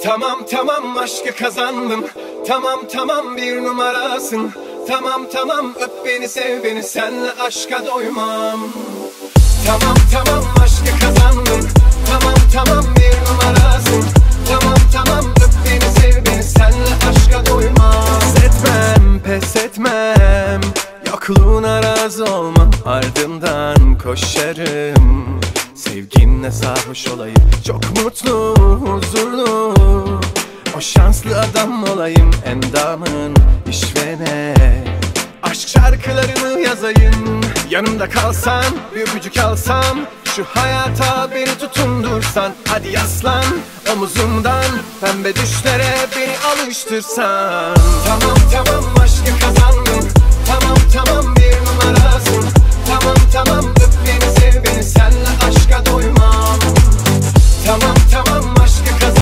Tamam tamam aşkı kazandım. Tamam tamam bir numarasın. Tamam tamam öp beni sev beni, senle aşka doymam. Tamam tamam aşkı kazandım. Tamam tamam bir numarasın. Tamam tamam öp beni sev beni, senle aşka doymam. Pes etmem pes etmem, yokluğuna razı olmam, ardından koşarım. Sevginle sarhoş olayım, çok mutlu huzurlu, o şanslı adam olayım, endamın işvene. Aşk şarkılarını yazayım, yanımda kalsan, bir öpücük alsam, şu hayata beni tutundursan. Hadi yaslan omuzumdan, pembe düşlere beni alıştırsan. Tamam tamam aşkı kazandım. Tamam tamam bir numarasın. Tamam tamam öp beni